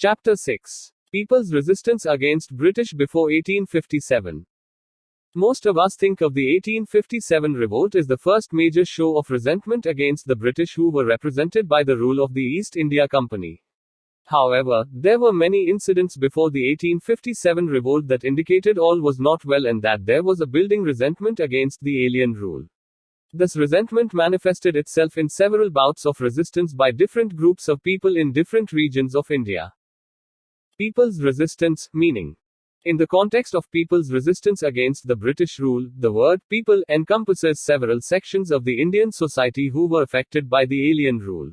Chapter 6. People's Resistance Against British Before 1857. Most of us think of the 1857 revolt as the first major show of resentment against the British, who were represented by the rule of the East India Company. However, there were many incidents before the 1857 revolt that indicated all was not well and that there was a building resentment against the alien rule. This resentment manifested itself in several bouts of resistance by different groups of people in different regions of India. People's resistance, meaning. In the context of people's resistance against the British rule, the word people encompasses several sections of the Indian society who were affected by the alien rule.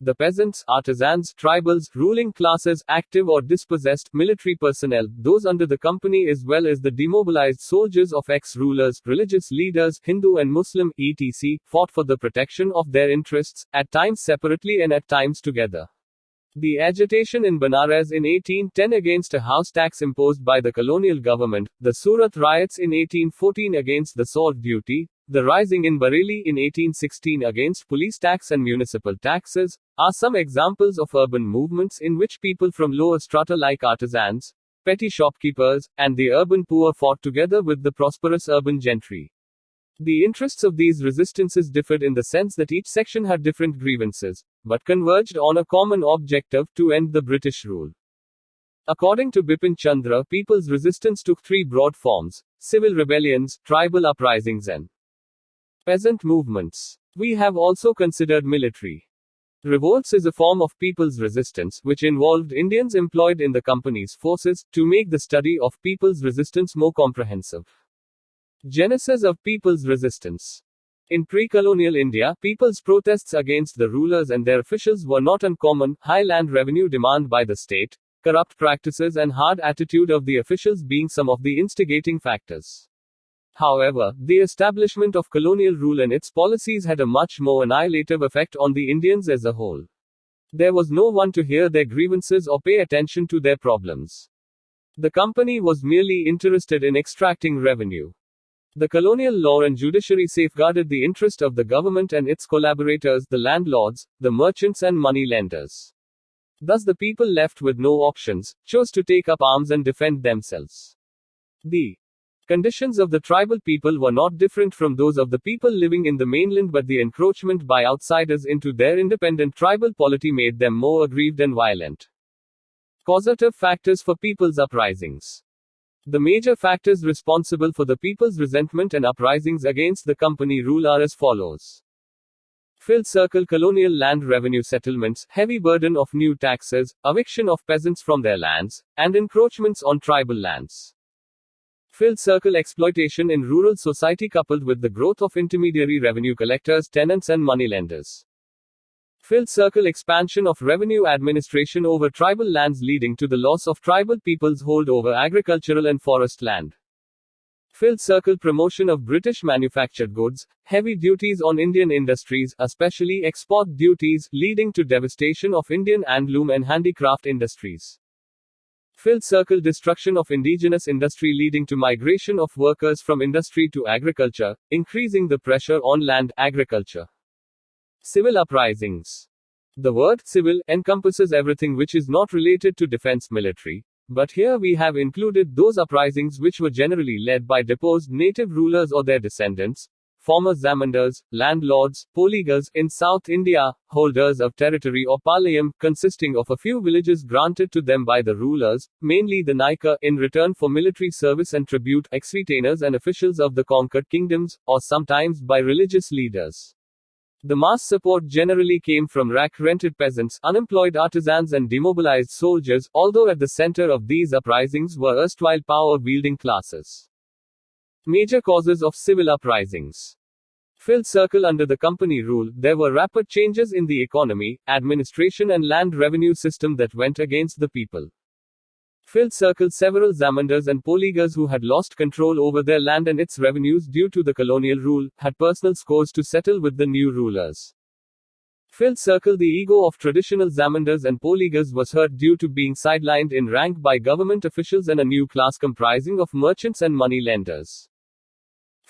The peasants, artisans, tribals, ruling classes, active or dispossessed, military personnel, those under the company, as well as the demobilized soldiers of ex-rulers, religious leaders, Hindu and Muslim, etc., fought for the protection of their interests, at times separately and at times together. The agitation in Banares in 1810 against a house tax imposed by the colonial government, the Surat riots in 1814 against the salt duty, the rising in Bareilly in 1816 against police tax and municipal taxes, are some examples of urban movements in which people from lower strata like artisans, petty shopkeepers, and the urban poor fought together with the prosperous urban gentry. The interests of these resistances differed in the sense that each section had different grievances, but converged on a common objective: to end the British rule. According to Bipin Chandra, people's resistance took three broad forms: civil rebellions, tribal uprisings, and peasant movements. We have also considered military revolts as a form of people's resistance, which involved Indians employed in the company's forces, to make the study of people's resistance more comprehensive. Genesis of people's resistance. In pre-colonial India, people's protests against the rulers and their officials were not uncommon: high land revenue demand by the state, corrupt practices, and hard attitude of the officials being some of the instigating factors. However, the establishment of colonial rule and its policies had a much more annihilative effect on the Indians as a whole. There was no one to hear their grievances or pay attention to their problems. The company was merely interested in extracting revenue. The colonial law and judiciary safeguarded the interest of the government and its collaborators, the landlords, the merchants, and money lenders. Thus, the people, left with no options, chose to take up arms and defend themselves. The conditions of the tribal people were not different from those of the people living in the mainland, but the encroachment by outsiders into their independent tribal polity made them more aggrieved and violent. Causative factors for people's uprisings. The major factors responsible for the people's resentment and uprisings against the company rule are as follows. Filled circle colonial land revenue settlements, heavy burden of new taxes, eviction of peasants from their lands, and encroachments on tribal lands. Filled circle exploitation in rural society coupled with the growth of intermediary revenue collectors, tenants, and moneylenders. Filled circle expansion of revenue administration over tribal lands leading to the loss of tribal people's hold over agricultural and forest land. Filled circle promotion of British manufactured goods, heavy duties on Indian industries, especially export duties, leading to devastation of Indian handloom and handicraft industries. Filled circle destruction of indigenous industry leading to migration of workers from industry to agriculture, increasing the pressure on land agriculture. Civil uprisings. The word civil encompasses everything which is not related to defense military, but here we have included those uprisings which were generally led by deposed native rulers or their descendants, former zamindars, landlords, poligars in South India, holders of territory or palayam, consisting of a few villages granted to them by the rulers, mainly the Naika, in return for military service and tribute, ex-retainers and officials of the conquered kingdoms, or sometimes by religious leaders. The mass support generally came from rack-rented peasants, unemployed artisans, and demobilized soldiers, although at the center of these uprisings were erstwhile power-wielding classes. Major causes of civil uprisings. Filled circle under the company rule, there were rapid changes in the economy, administration, and land revenue system that went against the people. Filled circle several zamindars and poligars who had lost control over their land and its revenues due to the colonial rule, had personal scores to settle with the new rulers. Filled circle the ego of traditional zamindars and poligars was hurt due to being sidelined in rank by government officials and a new class comprising of merchants and money lenders.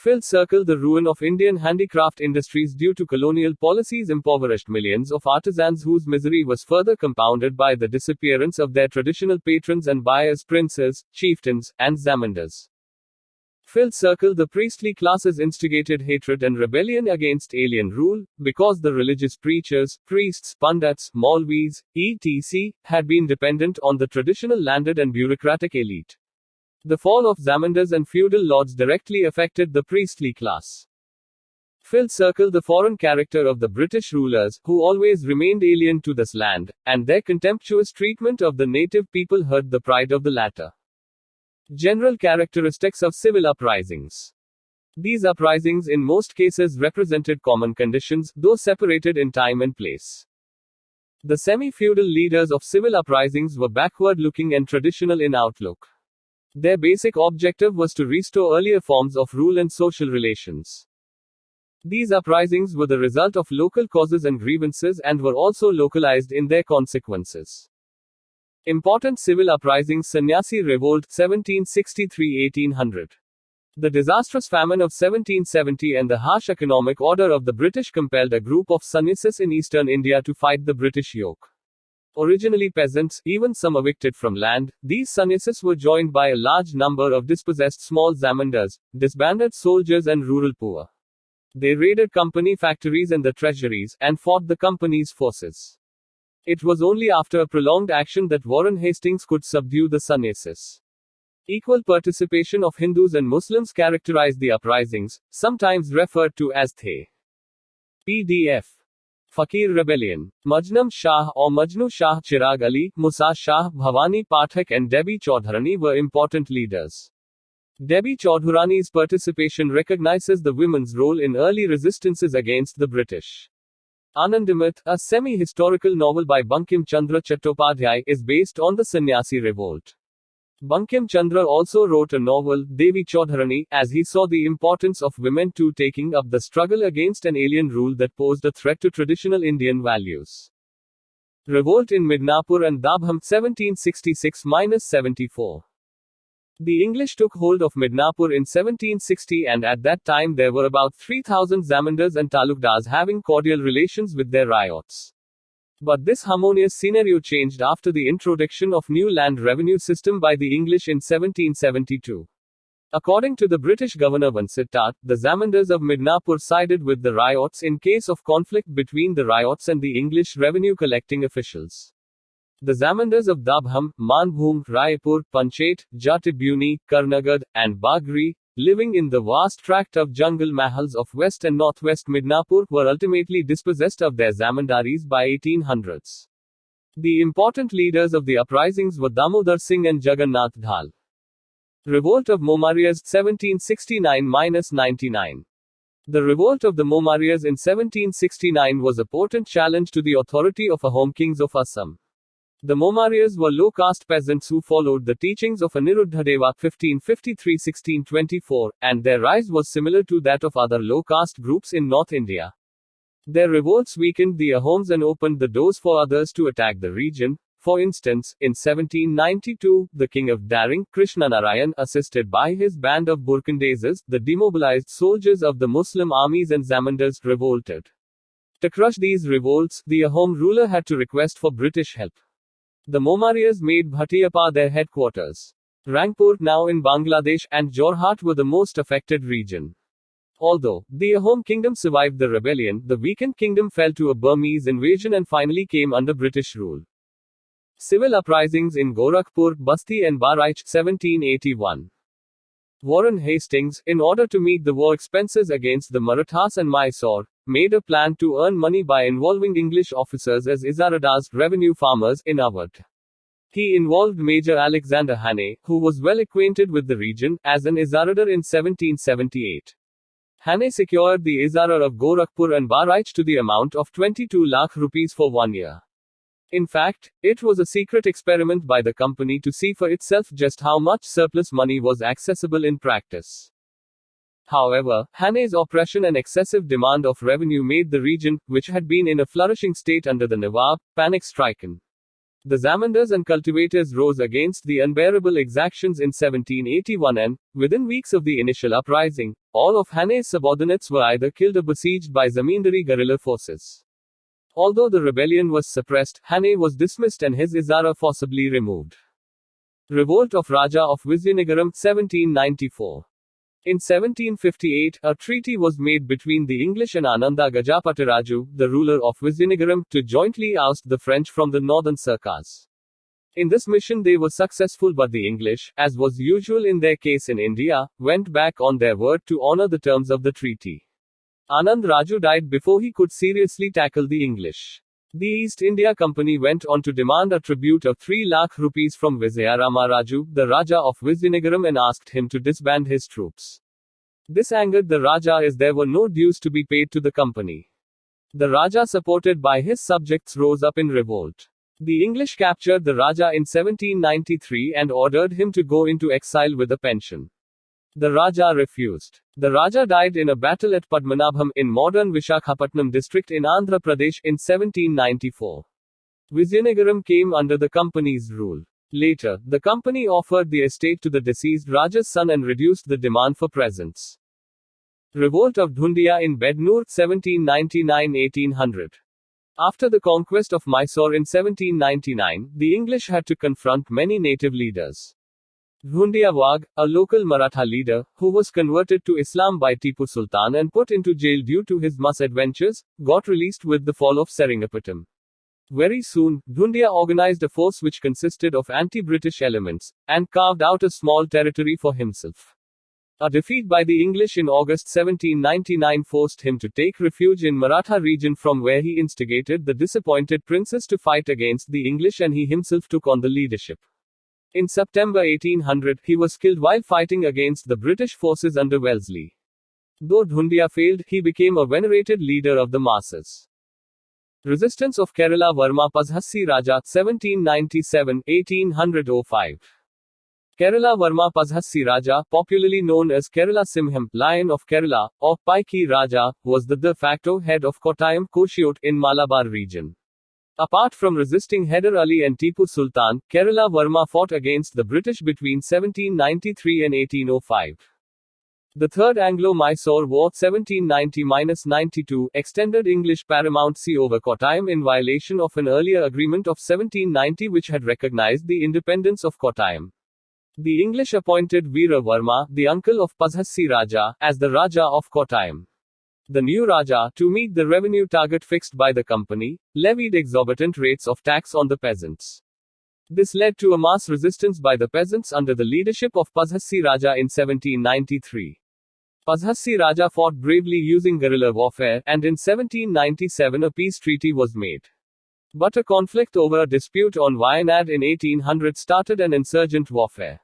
Filled circle. The ruin of Indian handicraft industries due to colonial policies impoverished millions of artisans whose misery was further compounded by the disappearance of their traditional patrons and buyers, princes, chieftains, and zamindars. Filled circle. The priestly classes instigated hatred and rebellion against alien rule, because the religious preachers, priests, pandits, maulvis, etc., had been dependent on the traditional landed and bureaucratic elite. The fall of zamindars and feudal lords directly affected the priestly class. Filled circle. The foreign character of the British rulers, who always remained alien to this land, and their contemptuous treatment of the native people hurt the pride of the latter. General characteristics of civil uprisings. These uprisings in most cases represented common conditions, though separated in time and place. The semi-feudal leaders of civil uprisings were backward-looking and traditional in outlook. Their basic objective was to restore earlier forms of rule and social relations. These uprisings were the result of local causes and grievances and were also localized in their consequences. Important civil uprisings. Sannyasi Revolt 1763-1800. The disastrous famine of 1770 and the harsh economic order of the British compelled a group of sannyasis in eastern India to fight the British yoke. Originally peasants, even some evicted from land, these sannyasis were joined by a large number of dispossessed small zamindars, disbanded soldiers and rural poor. They raided company factories and the treasuries, and fought the company's forces. It was only after a prolonged action that Warren Hastings could subdue the sannyasis. Equal participation of Hindus and Muslims characterized the uprisings, sometimes referred to as the PDF. Fakir Rebellion. Majnum Shah or Majnu Shah, Chirag Ali, Musa Shah, Bhavani Pathak and Debi Chaudhurani were important leaders. Debi Chaudhurani's participation recognizes the women's role in early resistances against the British. Anandamit, a semi-historical novel by Bankim Chandra Chattopadhyay, is based on the Sannyasi revolt. Bankim Chandra also wrote a novel, Devi Chaudhurani, as he saw the importance of women too taking up the struggle against an alien rule that posed a threat to traditional Indian values. Revolt in Midnapur and Dabham 1766-74. The English took hold of Midnapur in 1760 and at that time there were about 3,000 zamindars and talukdars having cordial relations with their ryots. But this harmonious scenario changed after the introduction of new land revenue system by the English in 1772. According to the British governor Vansittart, the zamindars of Midnapur sided with the ryots in case of conflict between the ryots and the English revenue collecting officials. The zamindars of Dabham, Manbhum, Raipur, Panchet, Jatibuni, Karnagad, and Bagri, living in the vast tract of jungle mahals of west and northwest Midnapur, were ultimately dispossessed of their zamindaries by 1800s. The important leaders of the uprisings were Damodar Singh and Jagannath Dhal. Revolt of Momarias 1769-99. The revolt of the Momarias in 1769 was a potent challenge to the authority of Ahom kings of Assam. The Momarias were low-caste peasants who followed the teachings of Aniruddhadeva 1553-1624, and their rise was similar to that of other low-caste groups in North India. Their revolts weakened the Ahoms and opened the doors for others to attack the region. For instance, in 1792, the king of Daring, Krishnanarayan, assisted by his band of Burkandezes, the demobilized soldiers of the Muslim armies and zamindars, revolted. To crush these revolts, the Ahom ruler had to request for British help. The Momarias made Bhatiyappa their headquarters. Rangpur, now in Bangladesh, and Jorhat were the most affected region. Although the Ahom kingdom survived the rebellion, the weakened kingdom fell to a Burmese invasion and finally came under British rule. Civil uprisings in Gorakhpur, Basti and Bahraich 1781. Warren Hastings, in order to meet the war expenses against the Marathas and Mysore, made a plan to earn money by involving English officers as Izaradars, revenue farmers, in Awadh. He involved Major Alexander Hannay, who was well acquainted with the region, as an Izaradar in 1778. Hannay secured the Izarar of Gorakhpur and Bahraich to the amount of 22 lakh rupees for 1 year. In fact, it was a secret experiment by the company to see for itself just how much surplus money was accessible in practice. However, Hannay's oppression and excessive demand of revenue made the region, which had been in a flourishing state under the Nawab, panic-stricken. The zamindars and cultivators rose against the unbearable exactions in 1781 and, within weeks of the initial uprising, all of Hane's subordinates were either killed or besieged by zamindari guerrilla forces. Although the rebellion was suppressed, Hane was dismissed and his Izara forcibly removed. Revolt of Raja of Vizianagaram, 1794. In 1758, a treaty was made between the English and Ananda Gajapatiraju, the ruler of Vizianagaram, to jointly oust the French from the northern Sarkars. In this mission they were successful, but the English, as was usual in their case in India, went back on their word to honor the terms of the treaty. Anand Raju died before he could seriously tackle the English. The East India Company went on to demand a tribute of 3 lakh rupees from Vizayarama Raju, the Raja of Vizianagaram, and asked him to disband his troops. This angered the Raja as there were no dues to be paid to the company. The Raja, supported by his subjects, rose up in revolt. The English captured the Raja in 1793 and ordered him to go into exile with a pension. The Raja refused. The Raja died in a battle at Padmanabham in modern Vishakhapatnam district in Andhra Pradesh in 1794. Vizianagaram came under the company's rule. Later, the company offered the estate to the deceased Raja's son and reduced the demand for presents. Revolt of Dhundia in Bednoor, 1799-1800. After the conquest of Mysore in 1799, the English had to confront many native leaders. Dhundia Wagh, a local Maratha leader, who was converted to Islam by Tipu Sultan and put into jail due to his misadventures, got released with the fall of Seringapatam. Very soon, Dhundia organized a force which consisted of anti-British elements, and carved out a small territory for himself. A defeat by the English in August 1799 forced him to take refuge in Maratha region, from where he instigated the disappointed princes to fight against the English, and he himself took on the leadership. In September 1800, he was killed while fighting against the British forces under Wellesley. Though Dhundia failed, he became a venerated leader of the masses. Resistance of Kerala Varma Pazhassi Raja, 1797-1805. Kerala Varma Pazhassi Raja, popularly known as Kerala Simham, Lion of Kerala, or Paiki Raja, was the de facto head of Kottayam Koshiyot in Malabar region. Apart from resisting Hyder Ali and Tipu Sultan, Kerala Varma fought against the British between 1793 and 1805. The Third Anglo-Mysore War 1790-92 extended English paramountcy over Kottayam in violation of an earlier agreement of 1790 which had recognized the independence of Kottayam. The English appointed Veera Varma, the uncle of Pazhassi Raja, as the Raja of Kottayam. The new Raja, to meet the revenue target fixed by the company, levied exorbitant rates of tax on the peasants. This led to a mass resistance by the peasants under the leadership of Pazhassi Raja in 1793. Pazhassi Raja fought bravely using guerrilla warfare, and in 1797 a peace treaty was made. But a conflict over a dispute on Wayanad in 1800 started an insurgent warfare.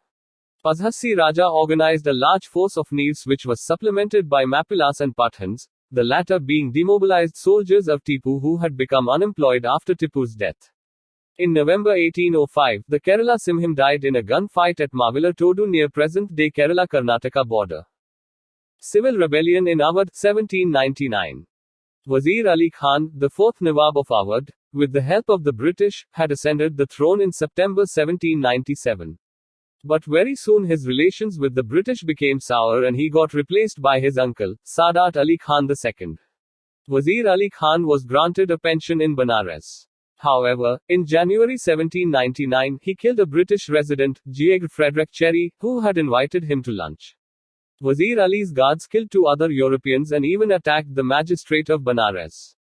Pazhassi Raja organized a large force of Neers which was supplemented by Mappilas and Pathans, the latter being demobilized soldiers of Tipu who had become unemployed after Tipu's death. In November 1805, the Kerala Simham died in a gunfight at Mavila Todu near present-day Kerala-Karnataka border. Civil rebellion in Awadh, 1799. Wazir Ali Khan, the fourth Nawab of Awadh, with the help of the British, had ascended the throne in September 1797. But very soon his relations with the British became sour and he got replaced by his uncle, Sadat Ali Khan II. Wazir Ali Khan was granted a pension in Banares. However, in January 1799, he killed a British resident, George Frederick Cherry, who had invited him to lunch. Wazir Ali's guards killed 2 other Europeans and even attacked the magistrate of Banares.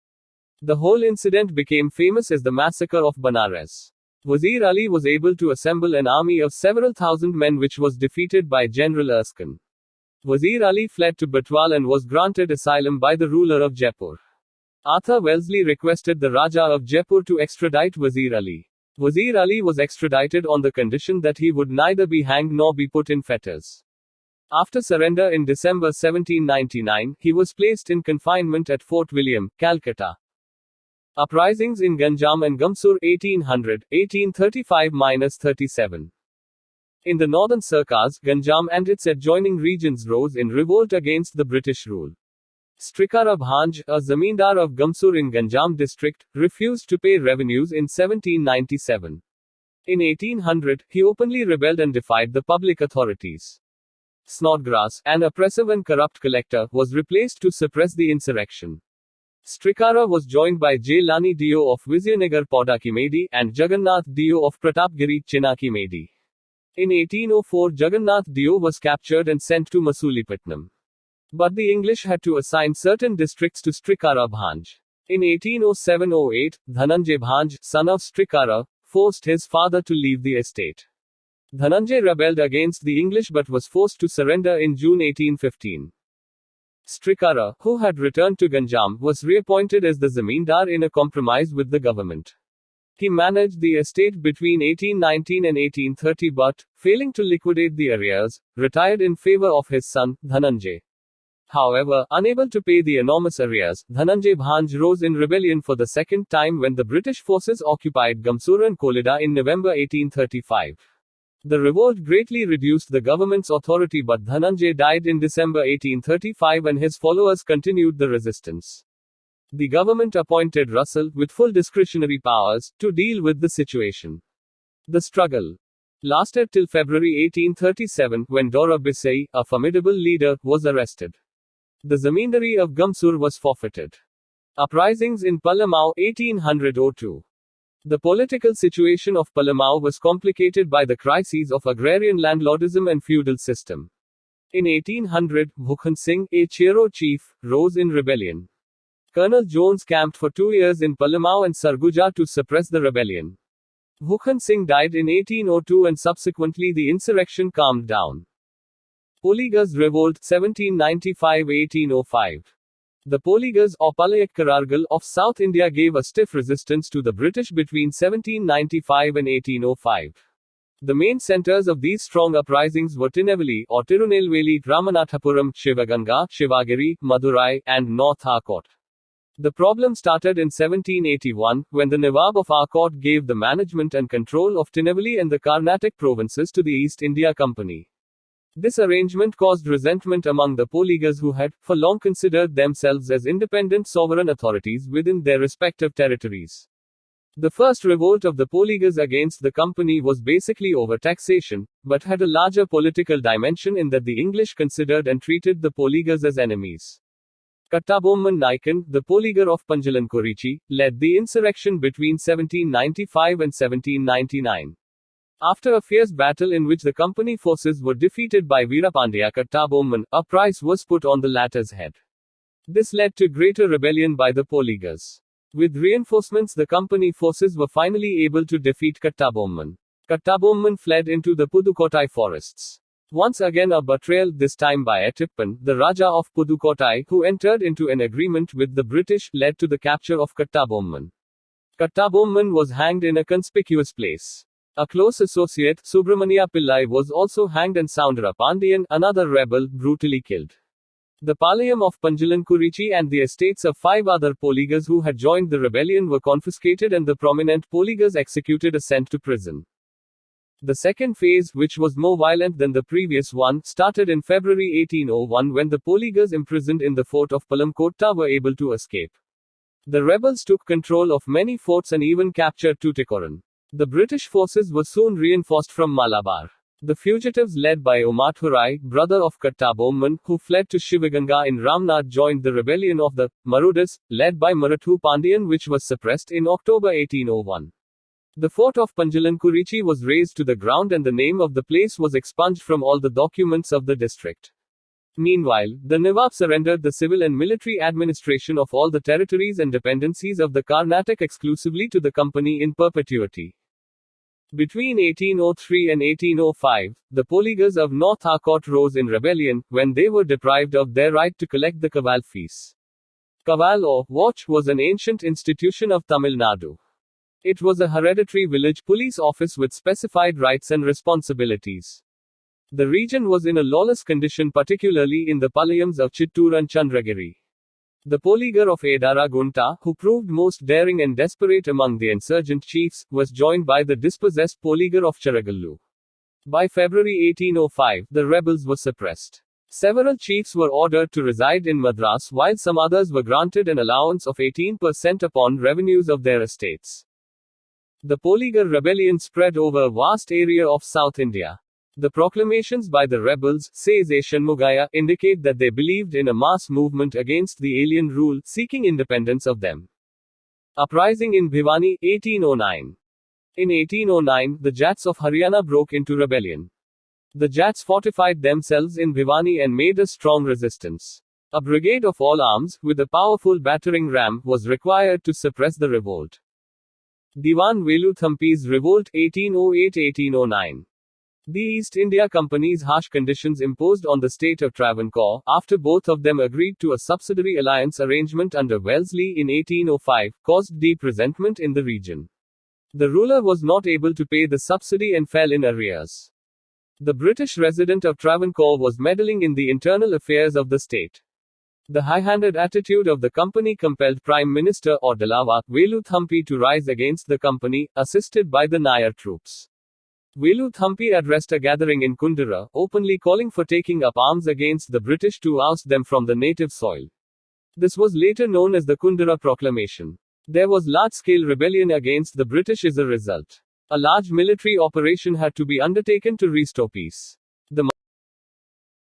The whole incident became famous as the Massacre of Banares. Wazir Ali was able to assemble an army of several thousand men which was defeated by General Erskine. Wazir Ali fled to Batwal and was granted asylum by the ruler of Jaipur. Arthur Wellesley requested the Raja of Jaipur to extradite Wazir Ali. Wazir Ali was extradited on the condition that he would neither be hanged nor be put in fetters. After surrender in December 1799, he was placed in confinement at Fort William, Calcutta. Uprisings in Ganjam and Gamsur 1800, 1835-37. In the northern Sarkars, Ganjam and its adjoining regions rose in revolt against the British rule. Strikara Bhanj, a zamindar of Gamsur in Ganjam district, refused to pay revenues in 1797. In 1800, he openly rebelled and defied the public authorities. Snodgrass, an oppressive and corrupt collector, was replaced to suppress the insurrection. Srikara was joined by Jailani Dio of Vizianagar Podakimedi and Jagannath Dio of Pratapgiri Chinakimedi. In 1804, Jagannath Dio was captured and sent to Masulipatnam. But the English had to assign certain districts to Srikara Bhanj. In 1807-08, Dhananjay Bhanj, son of Srikara, forced his father to leave the estate. Dhananjay rebelled against the English but was forced to surrender in June 1815. Srikara, who had returned to Ganjam, was reappointed as the zamindar in a compromise with the government. He managed the estate between 1819 and 1830 but, failing to liquidate the arrears, retired in favor of his son, Dhananjay. However, unable to pay the enormous arrears, Dhananjay Bhanj rose in rebellion for the second time when the British forces occupied Gamsur and Kolida in November 1835. The revolt greatly reduced the government's authority but Dhananjay died in December 1835 and his followers continued the resistance. The government appointed Russell, with full discretionary powers, to deal with the situation. The struggle lasted till February 1837, when Dora Bisai, a formidable leader, was arrested. The zamindari of Gamsur was forfeited. Uprisings in Palamau 1802. The political situation of Palamau was complicated by the crises of agrarian landlordism and feudal system. In 1800, Bhukhan Singh, a Chero chief, rose in rebellion. Colonel Jones camped for 2 years in Palamau and Sarguja to suppress the rebellion. Bhukhan Singh died in 1802 and subsequently the insurrection calmed down. Poligas Revolt 1795-1805. The Poligas, or Palayakkarargal, of South India gave a stiff resistance to the British between 1795 and 1805. The main centers of these strong uprisings were Tinnevelly, or Tirunelveli, Ramanathapuram, Shivaganga, Shivagiri, Madurai, and North Arcot. The problem started in 1781, when the Nawab of Arcot gave the management and control of Tinnevelly and the Carnatic provinces to the East India Company. This arrangement caused resentment among the Poligas who had, for long, considered themselves as independent sovereign authorities within their respective territories. The first revolt of the Poligas against the company was basically over taxation, but had a larger political dimension in that the English considered and treated the Poligas as enemies. Kattabomman Naikan, the Poligar of Panjalankurichi, led the insurrection between 1795 and 1799. After a fierce battle in which the company forces were defeated by Veerapandya Kattabomman, a price was put on the latter's head. This led to greater rebellion by the Poligas. With reinforcements, the company forces were finally able to defeat Kattabomman. Kattabomman fled into the Pudukkottai forests. Once again a betrayal, this time by Attippan, the Raja of Pudukkottai, who entered into an agreement with the British, led to the capture of Kattabomman. Kattabomman was hanged in a conspicuous place. A close associate, Subramania Pillai, was also hanged and Soundara Pandian, another rebel, brutally killed. The Palayam of Panjalankurichi and the estates of 5 other Poligas who had joined the rebellion were confiscated and the prominent Poligas executed or sent to prison. The second phase, which was more violent than the previous one, started in February 1801 when the Poligas imprisoned in the fort of Palamkotta were able to escape. The rebels took control of many forts and even captured Tuticorin. The British forces were soon reinforced from Malabar. The fugitives led by Umathurai, brother of Kattabomman, who fled to Shivaganga in Ramnad, joined the rebellion of the Marudis, led by Marathu Pandian, which was suppressed in October 1801. The fort of Panjalankurichi was razed to the ground and the name of the place was expunged from all the documents of the district. Meanwhile, the Nawab surrendered the civil and military administration of all the territories and dependencies of the Carnatic exclusively to the company in perpetuity. Between 1803 and 1805, the Poligas of North Arcot rose in rebellion, when they were deprived of their right to collect the Kaval fees. Kaval, or watch, was an ancient institution of Tamil Nadu. It was a hereditary village police office with specified rights and responsibilities. The region was in a lawless condition, particularly in the Palayams of Chittoor and Chandragiri. The Poligar of Edara Gunta, who proved most daring and desperate among the insurgent chiefs, was joined by the dispossessed Poligar of Charagallu. By February 1805, the rebels were suppressed. Several chiefs were ordered to reside in Madras while some others were granted an allowance of 18% upon revenues of their estates. The Polygar rebellion spread over a vast area of South India. The proclamations by the rebels, says A. Shanmugaya, indicate that they believed in a mass movement against the alien rule, seeking independence of them. Uprising in Bhivani, 1809. In 1809, the Jats of Haryana broke into rebellion. The Jats fortified themselves in Bhivani and made a strong resistance. A brigade of all arms, with a powerful battering ram, was required to suppress the revolt. Diwan Velu Thampi's Revolt, 1808-1809. The East India Company's harsh conditions imposed on the state of Travancore, after both of them agreed to a subsidiary alliance arrangement under Wellesley in 1805, caused deep resentment in the region. The ruler was not able to pay the subsidy and fell in arrears. The British resident of Travancore was meddling in the internal affairs of the state. The high-handed attitude of the company compelled Prime Minister or Dalawa, Velu Thampi to rise against the company, assisted by the Nayar troops. Velu Thampi addressed a gathering in Kundera, openly calling for taking up arms against the British to oust them from the native soil. This was later known as the Kundera Proclamation. There was large-scale rebellion against the British as a result. A large military operation had to be undertaken to restore peace.